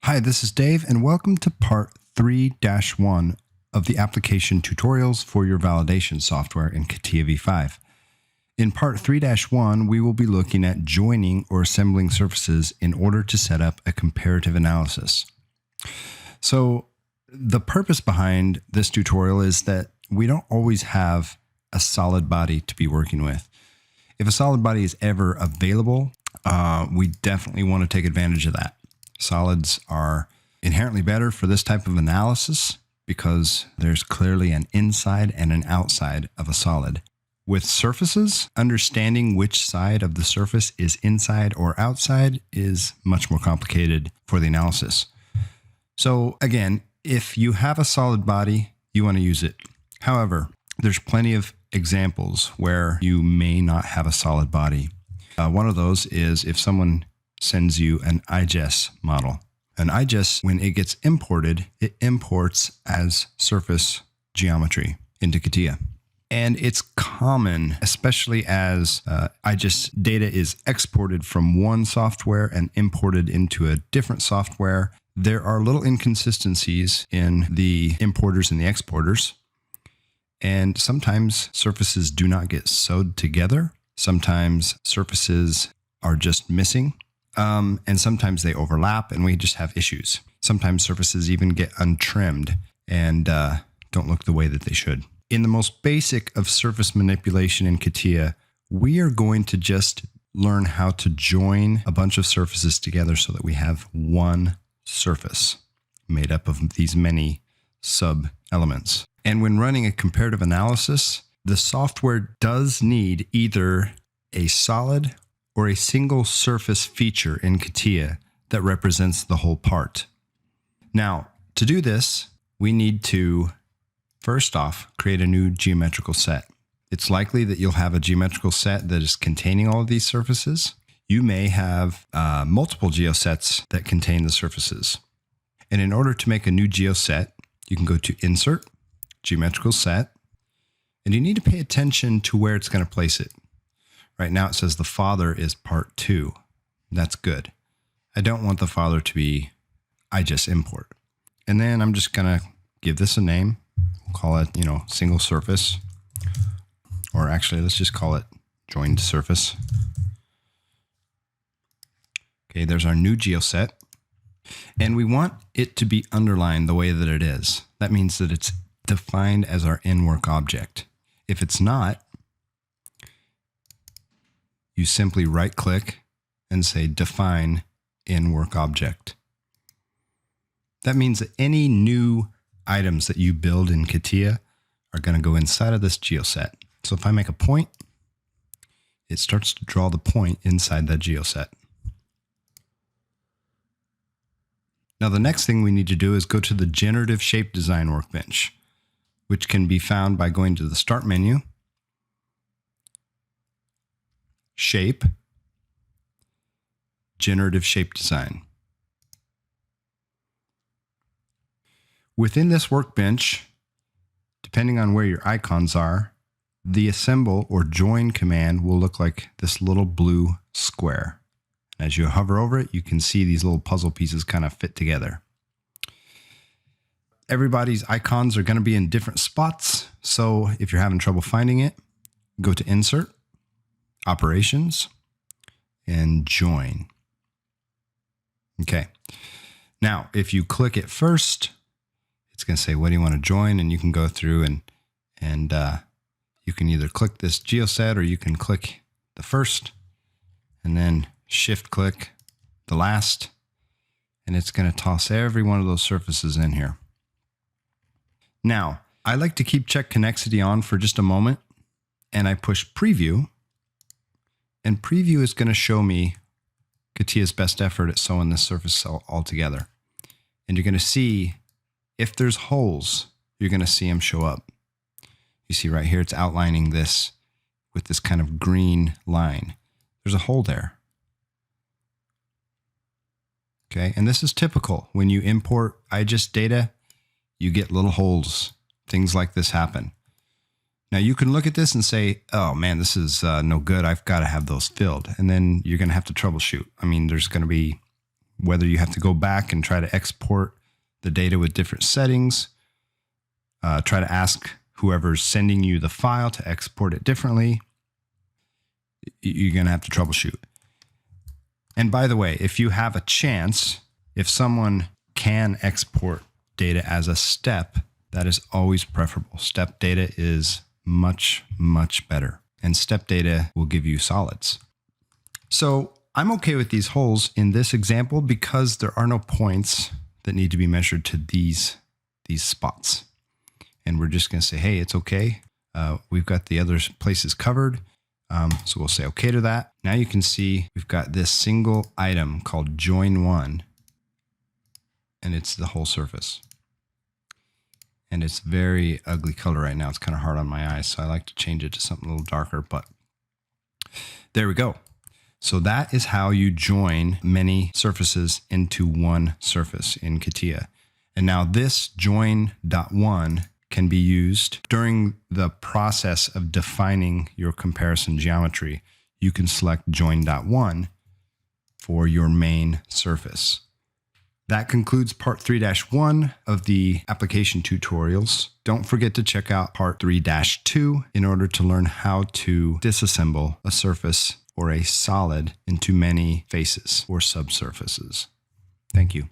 Hi, this is Dave, and welcome to part 3-1 of the application tutorials for your validation software in CATIA v5. In part 3-1, we will be looking at joining or assembling surfaces in order to set up a comparative analysis. So the purpose behind this tutorial is that we don't always have a solid body to be working with. If a solid body is ever available, we definitely want to take advantage of that. Solids are inherently better for this type of analysis because there's clearly an inside and an outside of a solid. With surfaces, understanding which side of the surface is inside or outside is much more complicated for the analysis. So again, if you have a solid body, you want to use it. However, there's plenty of examples where you may not have a solid body. One of those is if someone sends you an IGES model. An IGES, when it gets imported, it imports as surface geometry into CATIA. And it's common, especially as IGES data is exported from one software and imported into a different software. There are little inconsistencies in the importers and the exporters. And sometimes surfaces do not get sewed together. Sometimes surfaces are just missing. And sometimes they overlap and we just have issues. Sometimes surfaces even get untrimmed and don't look the way that they should. In the most basic of surface manipulation in CATIA, we are going to just learn how to join a bunch of surfaces together so that we have one surface made up of these many sub-elements. And when running a comparative analysis, the software does need either a solid or a single surface feature in CATIA that represents the whole part. Now, to do this, we need to, first off, create a new geometrical set. It's likely that you'll have a geometrical set that is containing all of these surfaces. You may have multiple geosets that contain the surfaces. And in order to make a new geoset, you can go to Insert, Geometrical Set, and you need to pay attention to where it's going to place it. Right now it says the father is part 2. That's good. I don't want the father to be IGES import. And then I'm just going to give this a name. We'll call it, single surface. Or actually, let's just call it joined surface. Okay, there's our new geoset. And we want it to be underlined the way that it is. That means that it's defined as our in-work object. If it's not, you simply right-click and say Define in-work object. That means that any new items that you build in CATIA are going to go inside of this geoset. So if I make a point, it starts to draw the point inside that geoset. Now the next thing we need to do is go to the Generative Shape Design workbench, which can be found by going to the Start menu, Shape, Generative Shape Design. Within this workbench, depending on where your icons are, the Assemble or Join command will look like this little blue square. As you hover over it, you can see these little puzzle pieces kind of fit together. Everybody's icons are going to be in different spots, so if you're having trouble finding it, go to Insert, Operations, and Join. Okay. Now, if you click it first, it's going to say, what do you want to join? And you can go through and you can either click this geoset or you can click the first and then shift click the last, and it's going to toss every one of those surfaces in here. Now, I like to keep check connexity on for just a moment, and I push preview, and preview is going to show me CATIA's best effort at sewing this surface all together. And you're going to see if there's holes, you're going to see them show up. You see right here, it's outlining this with this kind of green line. There's a hole there. Okay, and this is typical. When you import IGES data, you get little holes. Things like this happen. Now you can look at this and say, oh man, this is no good. I've got to have those filled. And then you're going to have to troubleshoot. I mean, there's going to be whether you have to go back and try to export the data with different settings, try to ask whoever's sending you the file to export it differently, you're going to have to troubleshoot. And by the way, if you have a chance, if someone can export data as a step, that is always preferable. Step data is much, much better. And step data will give you solids. So I'm okay with these holes in this example because there are no points that need to be measured to these spots. And we're just going to say, hey, it's okay. We've got the other places covered. So we'll say okay to that. Now you can see we've got this single item called join one, and it's the whole surface. And it's very ugly color right now. It's kind of hard on my eyes, so I like to change it to something a little darker, but there we go. So that is how you join many surfaces into one surface in CATIA. And now this join.one can be used during the process of defining your comparison geometry. You can select join.one for your main surface. That concludes part 3-1 of the application tutorials. Don't forget to check out part 3-2 in order to learn how to disassemble a surface or a solid into many faces or subsurfaces. Thank you.